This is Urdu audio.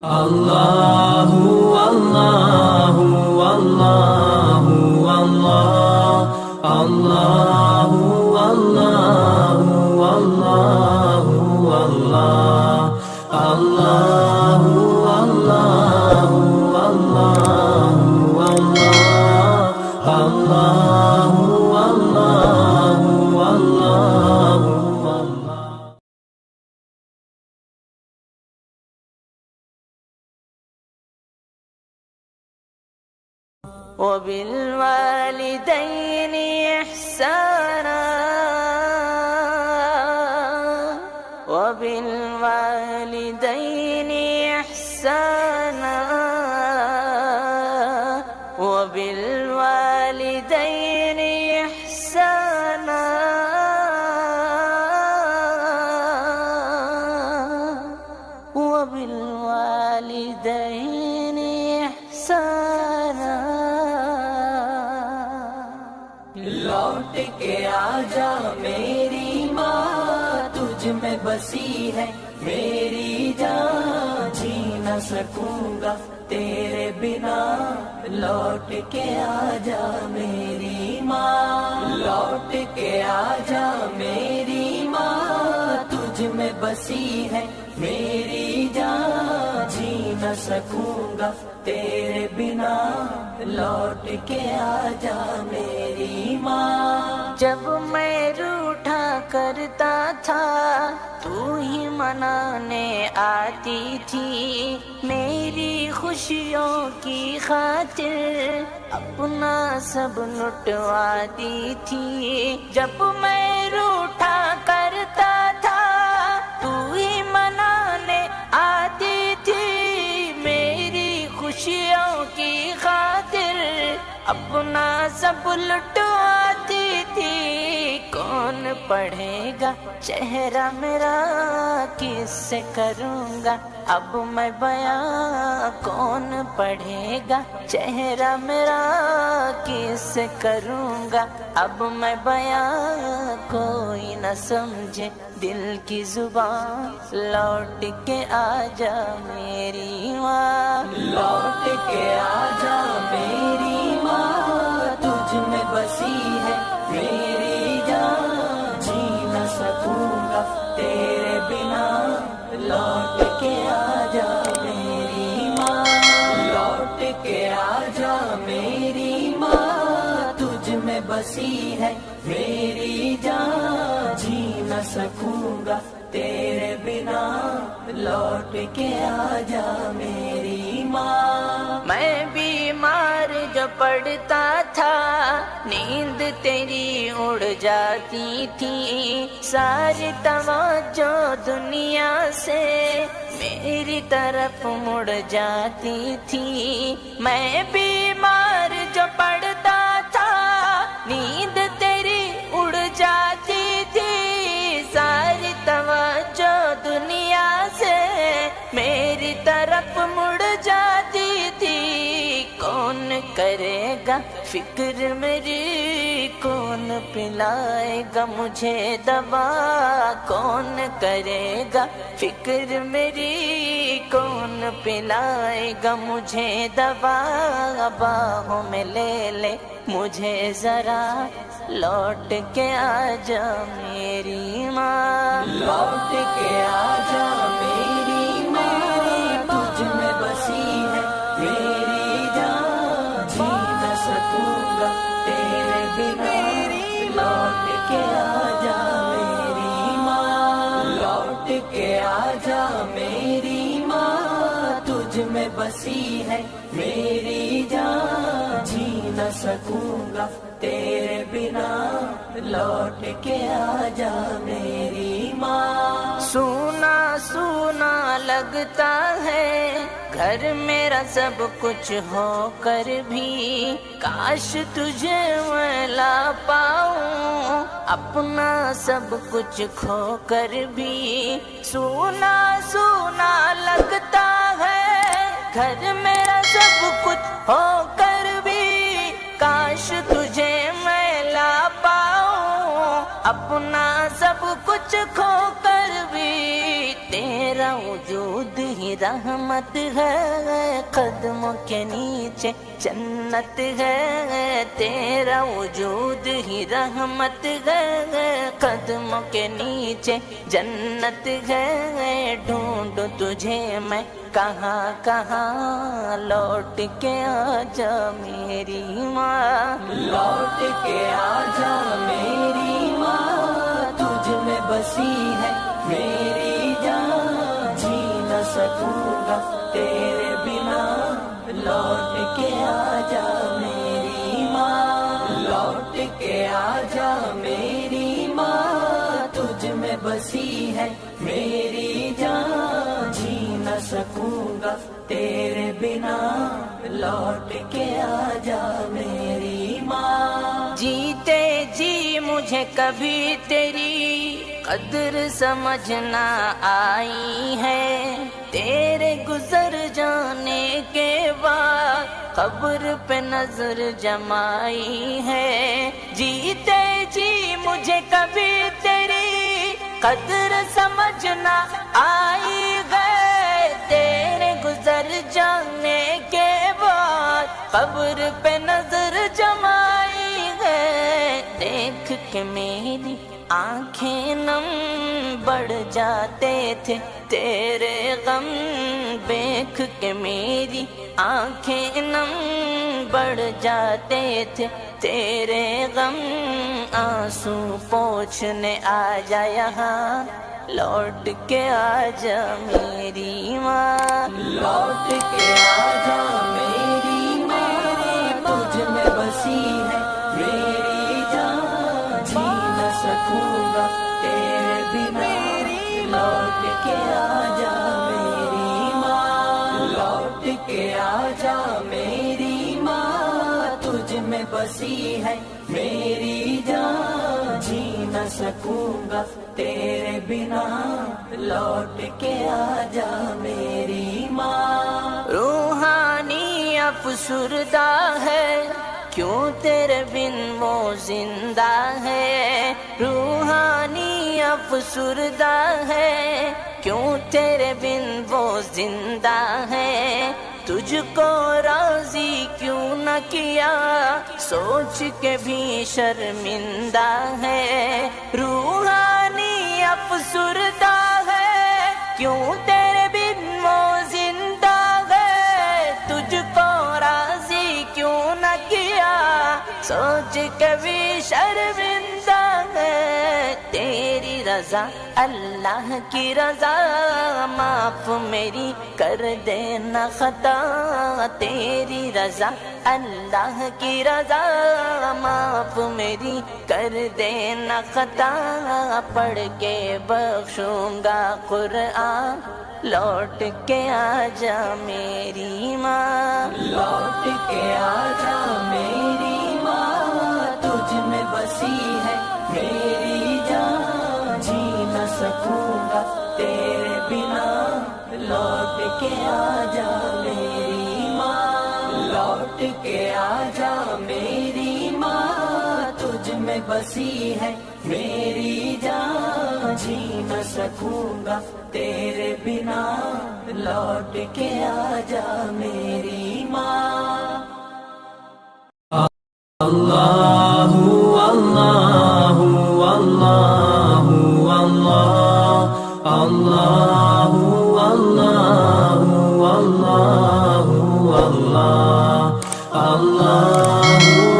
اللہ اللہ اللہ اللہ اللہ اللہ اللہ اللہ اللہ وبالوالدين إحسانا وبالوالدين إحسانا وبالوالدين إحسانا وبالوالدين إحسانا لوٹ کے آجا میری ماں، تجھ میں بسی ہے میری جان، جی نہ سکوں گا تیرے بنا۔ لوٹ کے آجا میری ماں، لوٹ کے آجا میری ماں، تجھ میں بسی ہے میری جان، جی نہ سکوں گا تیرے بنا۔ لوٹ کے آجا میری ماں۔ جب میں روٹھا کرتا تھا تو ہی منانے آتی تھی، میری خوشیوں کی خاطر اپنا سب لٹواتی تھی۔ جب میں روٹھا کرتا تھا تو ہی منانے آتی تھی، میری خوشیوں کی خاطر اپنا سب لٹواتی تھی۔ کون پڑھے گا چہرہ میرا، کس سے کروں گا اب میں بیاں؟ کون پڑھے گا چہرہ میرا، کس سے کروں گا اب میں بیاں؟ کوئی نہ سمجھے دل کی زبان، لوٹ کے آجا میری ماں۔ لوٹ کے آجا میری ماں، تجھ میں بسی ہے میری جان، جی نہ سکوں گا تیرے بنا۔ لوٹ کے آجا میری ماں، لوٹ کے آجا میری ماں، تجھ میں بسی ہے میری جان، جی نہ سکوں گا تیرے بنا۔ لوٹ کے آجا میری ماں۔ میں بیمار جو پڑتا تھا، نیند تیری اڑ جاتی تھی، ساری توجہ دنیا سے میری طرف مڑ جاتی تھی۔ میں بیمار جو پڑتا تھا، نیند تیری اڑ جاتی تھی، ساری توجہ دنیا سے میری طرف مڑ جاتی تھی۔ کون کرے گا فکر میری، کون پلائے گا مجھے دوا؟ کون کرے گا فکر میری، کون پلائے گا مجھے دوا؟ باہوں میں لے لے مجھے ذرا، لوٹ کے آجا میری ماں۔ لوٹ کے آجا میری ماں، تجھ میں بسی ہے میری جان، جی نہ سکوں گا تیرے بنا۔ لوٹ کے آجا میری ماں، لوٹ کے آجا میری ماں، تجھ میں بسی ہے میری جان، جی نہ سکوں گا تیرے بنا۔ لوٹ کے آجا میری ماں۔ سونا سونا لگتا ہے گھر میرا سب کچھ ہو کر بھی، کاش تجھے میں لا پاؤں اپنا سب کچھ کھو کر بھی۔ سونا سونا لگتا ہے گھر میرا سب کچھ ہو کر بھی، کاش تجھے میں لا پاؤں اپنا سب کچھ کھو کر بھی۔ تیرے تیرا وجود ہی رحمت ہے، قدموں کے نیچے جنت ہے، تیرا وجود ہی رحمت ہے، قدموں کے نیچے جنت ہے، ڈھونڈوں تجھے میں کہاں کہاں، لوٹ کے آجا میری ماں، لوٹ کے آجا میری ماں، تجھ میں بسی ہے میری جان، جی نہ سکوں گا تیرے بنا، لوٹ کے آجا میری ماں، لوٹ کے آجا میری ماں، تجھ میں بسی ہے میری جان، جی نہ سکوں گا تیرے بنا، لوٹ کے آجا میری ماں۔ جیتے جی مجھے کبھی تیری قدر سمجھنا آئی ہے، تیرے گزر جانے کے بعد قبر پہ نظر جمائی ہے، جیتے جی مجھے کبھی تیری قدر سمجھنا آئی ہے، تیرے گزر جانے کے بعد قبر پہ نظر جمائی ہے، دیکھ کے میری آنکھیں نم بڑھ جاتے تھے تیرے غم، دیکھ کے میری آنکھیں نم بڑھ جاتے تھے تیرے غم، آنسو پوچھنے آ جا یہاں، لوٹ کے آجا میری ماں، لوٹ کے آجا میری ماں، تجھ میں بسی ہے میری جان، جی نہ سکوں گا تیرے بنا، لوٹ کے آجا میری ماں، لوٹ کے آجا میری ماں، تجھ میں بسی ہے میری جان، جی نہ سکوں گا تیرے بنا، لوٹ کے آجا میری ماں۔ روحانی افسردہ ہے کیوں تیرے بن وہ زندہ ہے، روحانی افسردہ ہے کیوں تیرے بن وہ زندہ ہے، تجھ کو راضی کیوں نہ کیا سوچ کے بھی شرمندہ ہے، روحانی افسردہ ہے کیوں تیرے بن وہ زندہ ہے، تجھ کو راضی کیوں نہ کیا سوچ کے بھی شرمندہ ہے، تیری رضا اللہ کی رضا، معاف میری کر دینا خطا، تیری رضا اللہ کی رضا، معاف میری کر دینا خطا، پڑھ کے بخشوں گا قرآن، لوٹ کے آجا میری ماں، لوٹ کے آجا میری ماں، تجھ میں بسی ہے میری جان، جی نہ سکوں گا تیرے بنا، لوٹ کے آجا میری ماں، لوٹ کے آجا میری ماں، تجھ میں بسی ہے میری جان، جی نہ سکوں گا تیرے بنا، لوٹ کے آجا میری ماں۔ اللہ اللہ اللہ اللہ اللہ اللہ اللہ اللہ